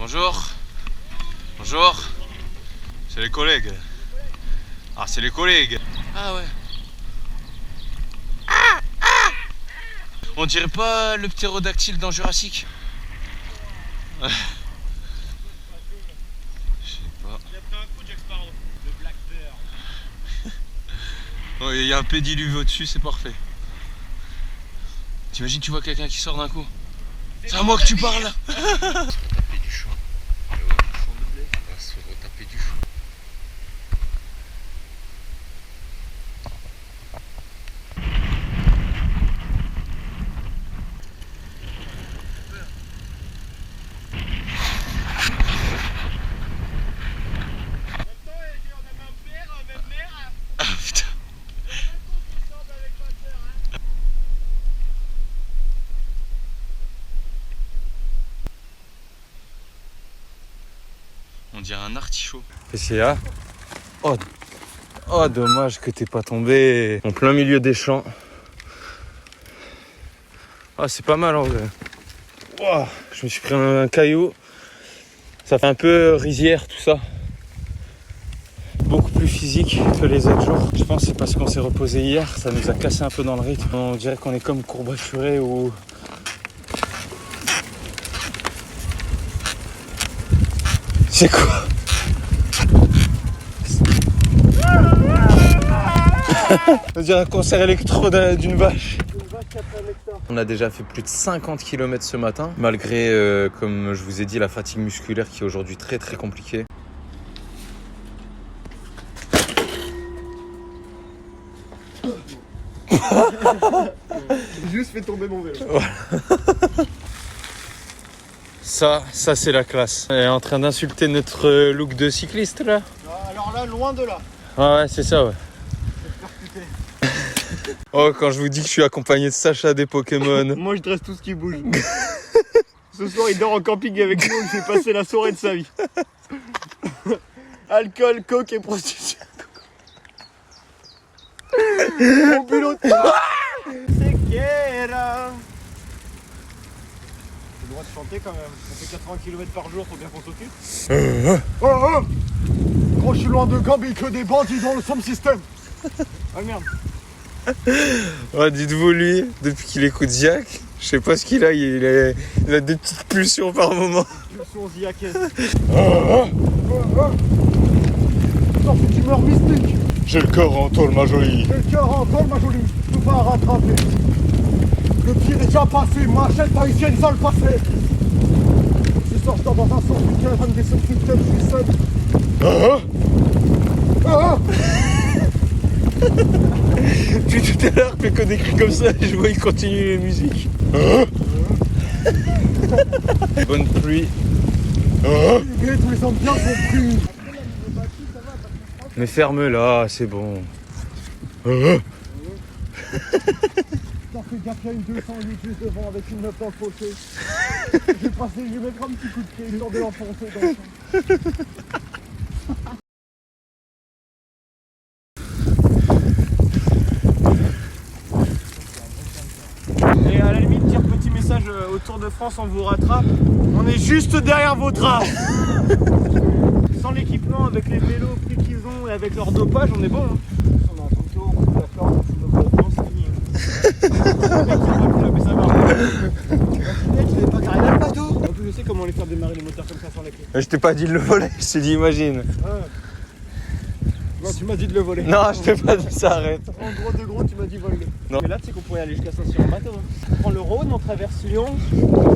Bonjour. Bonjour. C'est les collègues. Ah, c'est les collègues. Ah ouais. On dirait pas le ptérodactyle dans Jurassic? Je sais pas. Il a pris un coup, Jack Sparrow. Le Black Bear. Il y a un pédiluve au-dessus, c'est parfait. T'imagines, tu vois quelqu'un qui sort d'un coup? C'est à moi que tu parles. Taper du champ. Champ de blé. On va se retaper du champ. Ah putain. On dirait un artichaut. PCA. Oh, dommage que t'es pas tombé en plein milieu des champs. Ah, c'est pas mal en vrai. Wow, je me suis pris un caillou. Ça fait un peu rizière tout ça. Beaucoup plus physique que les autres jours. Je pense que c'est parce qu'on s'est reposé hier. Ça nous a cassé un peu dans le rythme. On dirait qu'on est comme courbaturé ou... C'est quoi? On dirait un concert électro d'une vache. On a déjà fait plus de 50 km ce matin, malgré, comme je vous ai dit, la fatigue musculaire qui est aujourd'hui très très compliquée. J'ai juste fait tomber mon vélo. Ça c'est la classe. Elle est en train d'insulter notre look de cycliste là. Alors là, loin de là. Ah ouais, c'est ça ouais. Oh, quand je vous dis que je suis accompagné de Sacha des Pokémon. Moi, je dresse tout ce qui bouge. Ce soir, il dort en camping avec nous. Il fait passer la soirée de sa vie. Alcool, coke et prostitution. Mon bulot. C'est Kera. J'ai le droit de chanter quand même. On fait 80 km par jour, faut bien qu'on s'occupe. Oh. Gros, je suis loin de Gambie, que des bandits dans le sound system. Ah merde. Ouais, dites-vous lui, depuis qu'il écoute Ziak, je sais pas ce qu'il a, il a des petites pulsions par moment. Pulsion ziacaise. Putain, c'est une humeur mystique. J'ai le corps en tôle, ma jolie. J'ai le cœur en tôle, ma jolie. Je peux pas rattraper. Le pire est déjà passé, ma chaîne haïtienne sans le passé. Ce soir, je dors dans un centre week-end, avec des sound systems, je suis seul. Depuis tout à l'heure, il fait que des cris comme ça, je vois il continue les musiques. Bonne pluie. Tous les hommes bien compris. Mais ferme-la, c'est bon. Putain, fais gaffe, il y a une 208 juste devant avec une 9 dans le fossé. Je vais mettre un petit coup de pied, histoire de l'enfoncer dans le champ. Et à la limite, dire petit message au Tour de France, on vous rattrape. On est juste derrière vos traces. Sans l'équipement, avec les vélos prix qu'ils ont et avec leur dopage, on est bon. Hein. On a un photo, on fout la corde, on fout nos vêtements, c'est fini. Tu n'avais pas carré le bateau. En plus, je sais comment les faire démarrer les moteurs comme ça sans la clé. Je t'ai pas dit de le voler, je t'ai dit imagine. Non, tu m'as dit de le voler. Non, je t'ai pas dit ça, arrête. En gros, de gros, tu m'as dit vole-le. Non. Mais là, tu sais qu'on pourrait aller jusqu'à Saint-Cyr en bateau. Hein. On prend le Rhône, on traverse Lyon,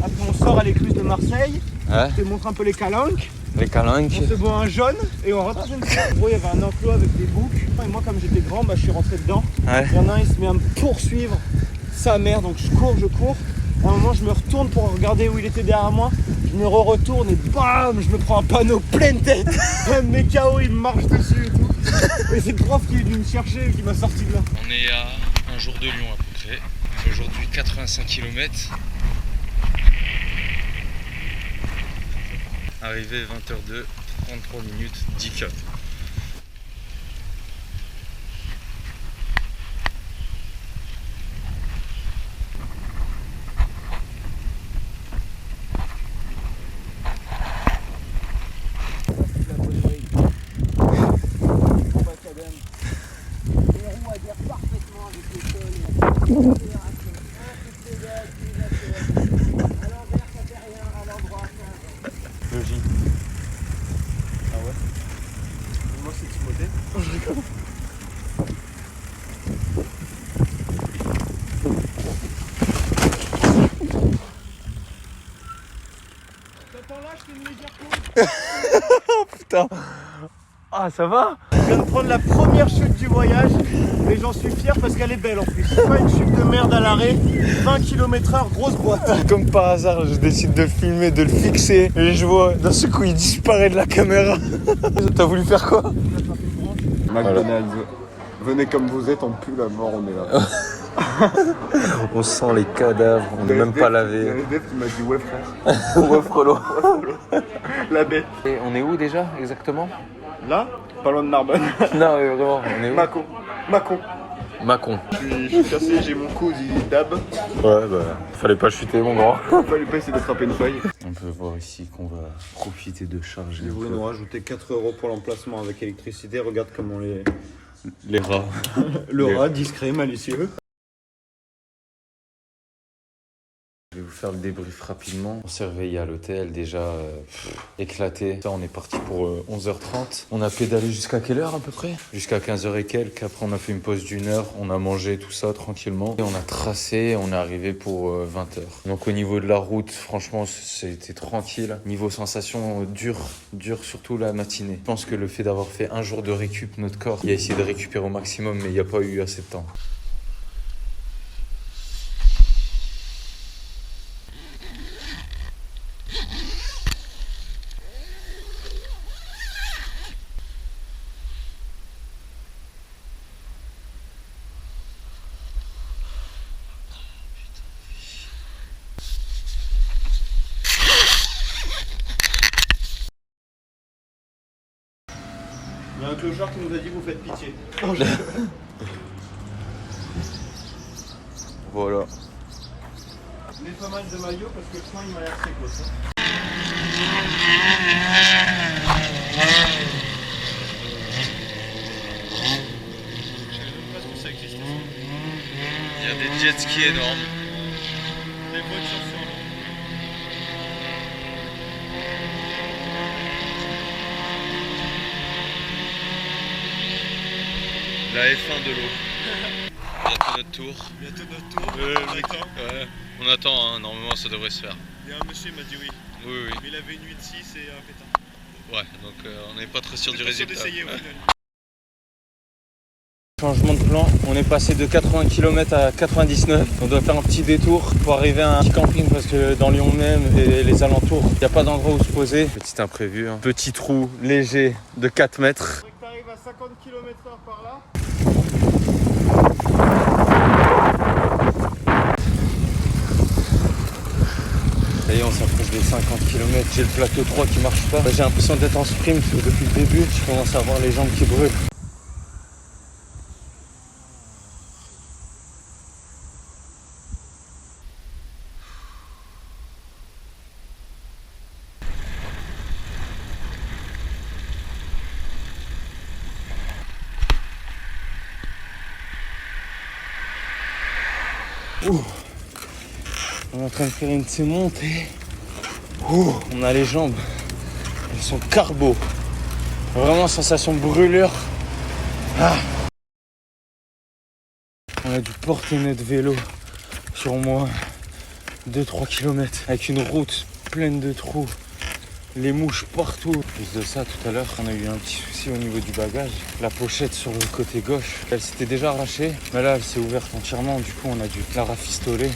après on sort à l'écluse de Marseille, Ouais, je te montre un peu les calanques, les calanques. on se boit un jaune et on rentre dans une salle. En gros, il y avait un enclos avec des boucs. Et moi, comme j'étais grand, je suis rentré dedans. Ouais. Il y en a un, il se met à me poursuivre, sa mère, donc je cours. À un moment, je me retourne pour regarder où il était derrière moi. Je me retourne et bam, je me prends un panneau pleine tête. Même mes KO, il me marche dessus et tout. Et c'est le prof qui est venu me chercher et qui m'a sorti de là. On est à un jour de Lyon à peu près. Aujourd'hui 85 km. Arrivé 20h02, 33 minutes, 10 cap. temps-là, je fais une légère pause. Putain. Ah, ça va? Je viens de prendre la première chute du voyage et j'en suis fier parce qu'elle est belle en plus. C'est pas une chute de merde à l'arrêt, 20 km/h, grosse boîte. Comme par hasard, je décide de le filmer, de le fixer. Et je vois, d'un seul coup, il disparaît de la caméra. T'as voulu faire quoi? McDonald's, venez comme vous êtes, on pue la mort, on est là. On sent les cadavres, on n'est même pas Il y a lavé. le dev qui m'a dit ouais frère. Ouais, frelot. La bête. Et on est où déjà, exactement? Là, pas loin de Narbonne. Non, mais vraiment, on est où? Macon. Mâcon. Je suis cassé, j'ai mon coude, il dab. Ouais, bah, fallait pas chuter, mon grand. Fallait pas essayer d'attraper une feuille. On peut voir ici qu'on va profiter de charger. Ils voulaient nous rajouter 4 € pour l'emplacement avec électricité. Regarde comment Les rats. Le rat, discret, malicieux. Je vais vous faire le débrief rapidement. On s'est réveillé à l'hôtel, déjà éclaté. Ça, on est parti pour 11h30. On a pédalé jusqu'à quelle heure à peu près? Jusqu'à 15h et quelques. Après, on a fait une pause d'1 heure. On a mangé tout ça tranquillement. Et on a tracé, on est arrivé pour 20h. Donc au niveau de la route, franchement, c'était tranquille. Niveau sensation, dur surtout la matinée. Je pense que le fait d'avoir fait un jour de récup, notre corps, il a essayé de récupérer au maximum, mais il n'y a pas eu assez de temps. Il y a un clochard qui nous a dit vous faites pitié. Voilà. Mets pas mal de maillot parce que le soin il m'a l'air précoce. Il y a des jet skis énormes. Des voitures sur l'eau. La F1 de l'eau. Bientôt notre tour. Ouais. On attend, hein. Normalement ça devrait se faire. Il y a un monsieur qui m'a dit oui. Oui. Mais il avait une 8.6 et un pétard. Ouais, donc on n'est pas très sûr du résultat. D'essayer au final. Changement de plan, on est passé de 80 km à 99. On doit faire un petit détour pour arriver à un petit camping parce que dans Lyon même et les alentours, il n'y a pas d'endroit où se poser. Petit imprévu, hein. Petit trou léger de 4 mètres. Faudrait que t'arrives à 50 km/h par là. Ça y est, on s'approche des 50 km. J'ai le plateau 3 qui marche pas. J'ai l'impression d'être en sprint depuis le début. Je commence à avoir les jambes qui brûlent. On est en train de faire une de ces montées. On a les jambes. Elles sont carbo. Vraiment sensation de brûlure. On a dû porter notre vélo sur moi 2-3 km avec une route pleine de trous. Les mouches partout. En plus de ça, tout à l'heure, on a eu un petit souci au niveau du bagage. La pochette sur le côté gauche, elle s'était déjà arrachée. Mais là, elle s'est ouverte entièrement. Du coup, on a dû la rafistoler.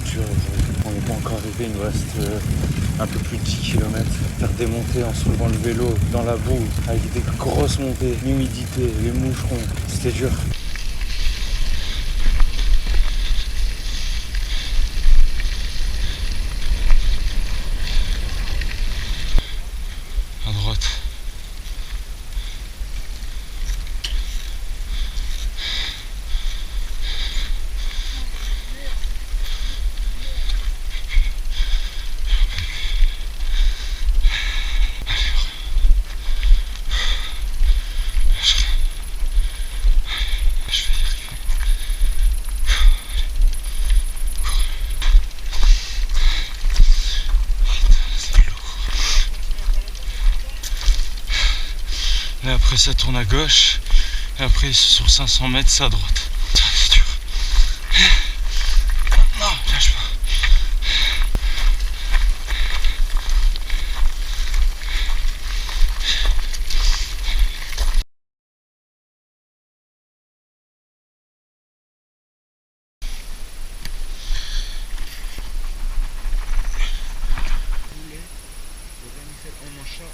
C'est dur aujourd'hui. On n'est pas encore arrivé. Il nous reste un peu plus de 10 km. Faire des montées en soulevant le vélo dans la boue avec des grosses montées, l'humidité, les moucherons. C'était dur. À droite. Là après ça tourne à gauche Et après, sur 500 mètres, c'est à droite. Ça, c'est dur. Non, lâche pas.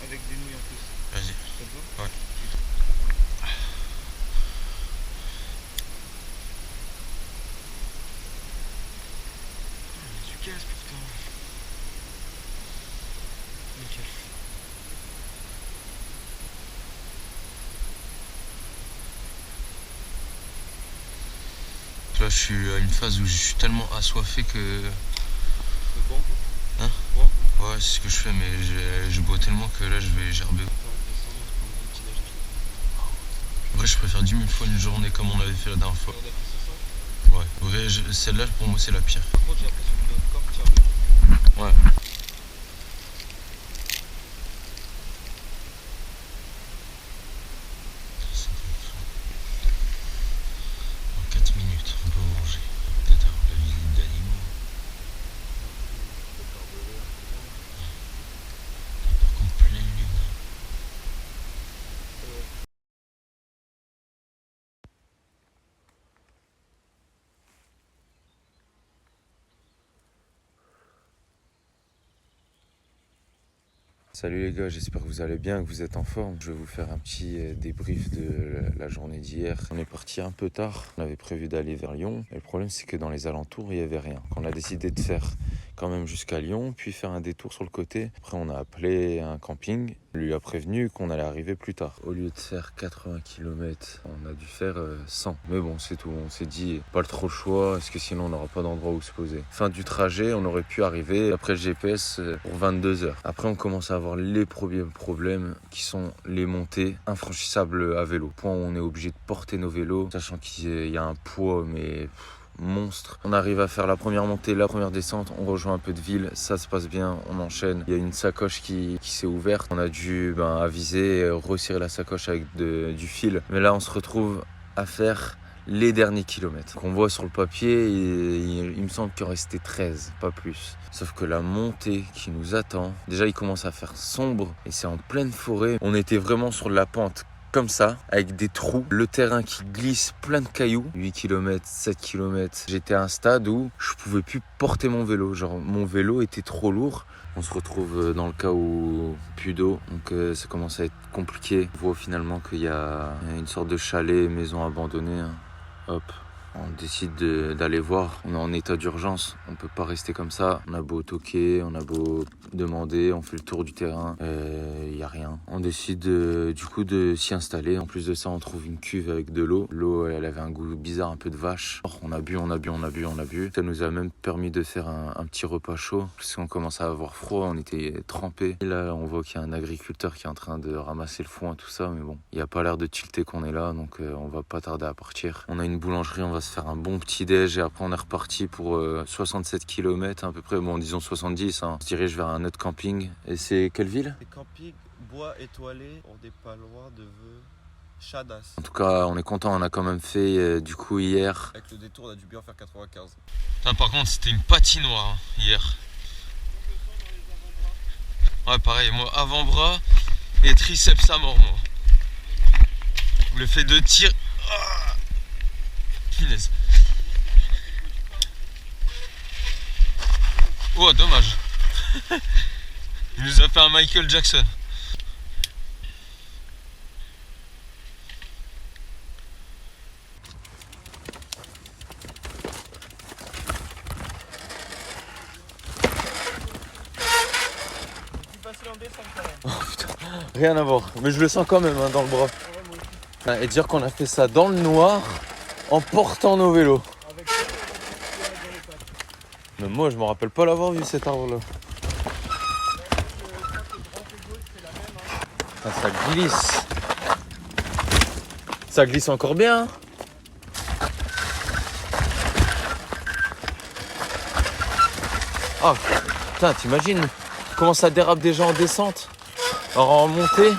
Avec des nouilles en plus. Vas-y. Ça te va? Ouais. Tu casses pourtant. Nickel. Là, je suis à une phase où je suis tellement assoiffé que. C'est bon quoi? Hein? Bon. Ouais, c'est ce que je fais, mais je bois tellement que là, je vais gerber. En vrai, je préfère 10 000 fois une journée comme on avait fait la dernière fois. Ouais, en vrai, celle-là, pour moi, c'est la pire. Par contre, j'ai l'impression que notre corps tient mieux. Ouais. En 4 minutes, on peut manger. Peut-être avoir la visite d'animaux. Par contre, pleine lune. Salut les gars, j'espère que vous allez bien, que vous êtes en forme. Je vais vous faire un petit débrief de la journée d'hier. On est parti un peu tard, on avait prévu d'aller vers Lyon. Et le problème c'est que dans les alentours, il n'y avait rien. On a décidé de faire quand même jusqu'à Lyon, puis faire un détour sur le côté. Après on a appelé un camping, on lui a prévenu qu'on allait arriver plus tard. Au lieu de faire 80 km, on a dû faire 100. Mais bon, c'est tout, on s'est dit, pas trop le choix, parce que sinon on n'aura pas d'endroit où se poser. Fin du trajet, on aurait pu arriver après le GPS pour 22 heures. Après on commence à avoir les premiers problèmes qui sont les montées infranchissables à vélo. Point où on est obligé de porter nos vélos, sachant qu'il y a un poids mais monstre. On arrive à faire la première montée, la première descente, on rejoint un peu de ville, ça se passe bien, on enchaîne. Il y a une sacoche qui s'est ouverte, on a dû aviser, resserrer la sacoche avec du fil. Mais là on se retrouve à faire les derniers kilomètres. Qu'on voit sur le papier, il me semble qu'il en restait 13, pas plus. Sauf que la montée qui nous attend, déjà il commence à faire sombre et c'est en pleine forêt. On était vraiment sur la pente comme ça, avec des trous, le terrain qui glisse, plein de cailloux, 8 km, 7 km. J'étais à un stade où je pouvais plus porter mon vélo, genre mon vélo était trop lourd. On se retrouve dans le cas où plus d'eau, donc ça commence à être compliqué. On voit finalement qu'il y a une sorte de chalet, maison abandonnée. Hop, on décide d'aller voir. On est en état d'urgence, on peut pas rester comme ça. On a beau toquer, on a beau demander, on fait le tour du terrain, il y a rien. On décide du coup de s'y installer. En plus de ça, on trouve une cuve avec de l'eau. L'eau, elle avait un goût bizarre, un peu de vache. On a bu. Ça nous a même permis de faire un petit repas chaud, parce qu'on commence à avoir froid, on était trempés. Et là, on voit qu'il y a un agriculteur qui est en train de ramasser le foin, tout ça, mais bon, il n'y a pas l'air de tilter qu'on est là, donc on va pas tarder à partir. On a une boulangerie, on va se faire un bon petit déj et après on est reparti pour 67 km à peu près, bon disons 70, hein. On se dirige vers un autre camping. Et c'est quelle ville? C'est camping bois étoilé, on n'est pas loin de Chadas. En tout cas on est content, on a quand même fait du coup hier. Avec le détour on a dû bien faire 95. Ah, par contre c'était une patinoire hier. Ouais pareil, moi avant-bras et triceps à mort moi. Le fait de tirer... Ah, finesse. Oh dommage. Il nous a fait un Michael Jackson. Rien à voir, mais je le sens quand même hein, dans le bras. Et dire qu'on a fait ça dans le noir en portant nos vélos. Mais moi je me rappelle pas l'avoir vu cet arbre là. Ah, ça glisse. Ça glisse encore bien. Ah putain, t'imagines comment ça dérape déjà en descente, en montée.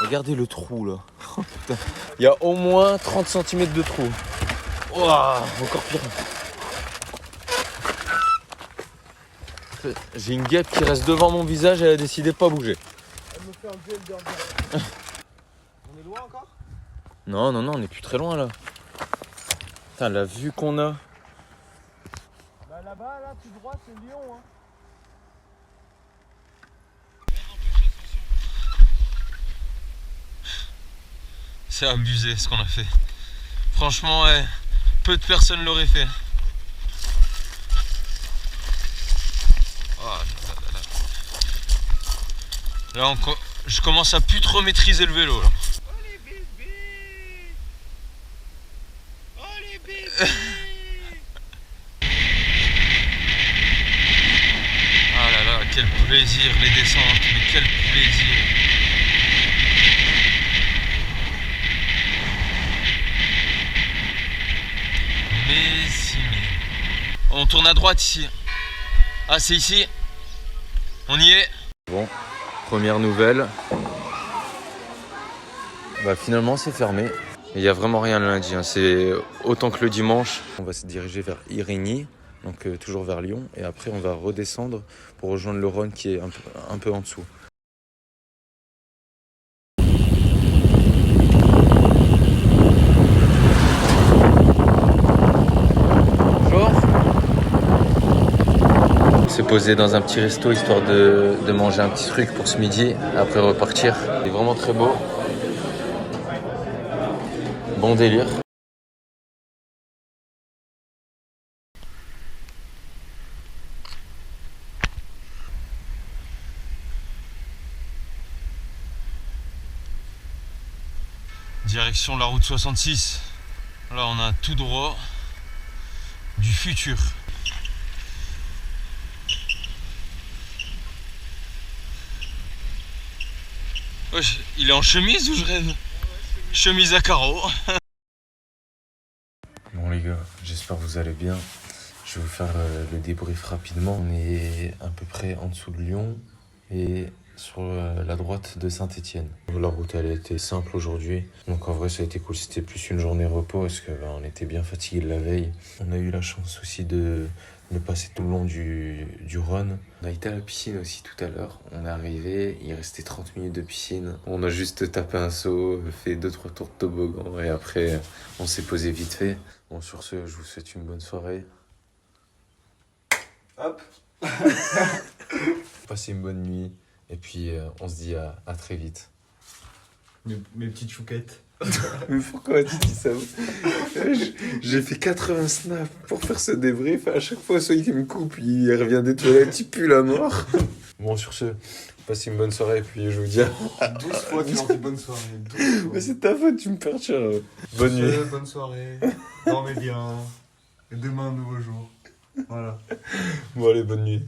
Regardez le trou là. Oh, putain. Il y a au moins 30 cm de trou. Ouah, encore pire. J'ai une guêpe qui reste devant mon visage, elle a décidé de pas bouger. Elle me fait un duel burger. On est loin encore? Non, on est plus très loin là. Putain, la vue qu'on a. Bah là-bas, là, tout droit, c'est Lyon. Hein. C'est abusé ce qu'on a fait. Franchement, ouais, peu de personnes l'auraient fait. Oh, là, je commence à plus trop maîtriser le vélo. Là. Oh les bébés! Oh les bébés! Ah là là, quel plaisir les descentes, mais quel plaisir! Mais si, mais... On tourne à droite ici. Ah, c'est ici. On y est. Bon, première nouvelle. Bah finalement c'est fermé. Il n'y a vraiment rien le lundi, hein. C'est autant que le dimanche. On va se diriger vers Irigny, donc toujours vers Lyon. Et après on va redescendre pour rejoindre le Rhône qui est un peu en dessous. Se poser dans un petit resto histoire de manger un petit truc pour ce midi, après repartir. C'est vraiment très beau. Bon délire. Direction la route 66. Là on a un tout droit du futur. Wesh, il est en chemise ou je rêve? Chemise à carreaux. Bon les gars, j'espère que vous allez bien. Je vais vous faire le débrief rapidement. On est à peu près en dessous de Lyon et sur la droite de Saint-Étienne. La route elle a été simple aujourd'hui. Donc en vrai ça a été cool. C'était plus une journée repos parce que on était bien fatigué de la veille. On a eu la chance aussi de passer tout le long du Rhône. On a été à la piscine aussi tout à l'heure. On est arrivé, il restait 30 minutes de piscine. On a juste tapé un saut, fait 2-3 tours de toboggan et après on s'est posé vite fait. Bon sur ce, je vous souhaite une bonne soirée. Hop. Passez une bonne nuit et puis on se dit à très vite. Mes petites chouquettes. Mais pourquoi tu dis ça? J'ai fait 80 snaps pour faire ce débrief. À chaque fois, celui qui me coupe, il revient des toilettes, il pue la mort. Bon, sur ce, passez une bonne soirée et puis je vous dis 12 fois tu leur dis bonne soirée. 12 fois. Mais c'est ta faute, tu me perturbes. Bonne nuit. Bonne soirée. Dormez bien. Et demain, un nouveau jour. Voilà. Bon, allez, bonne nuit.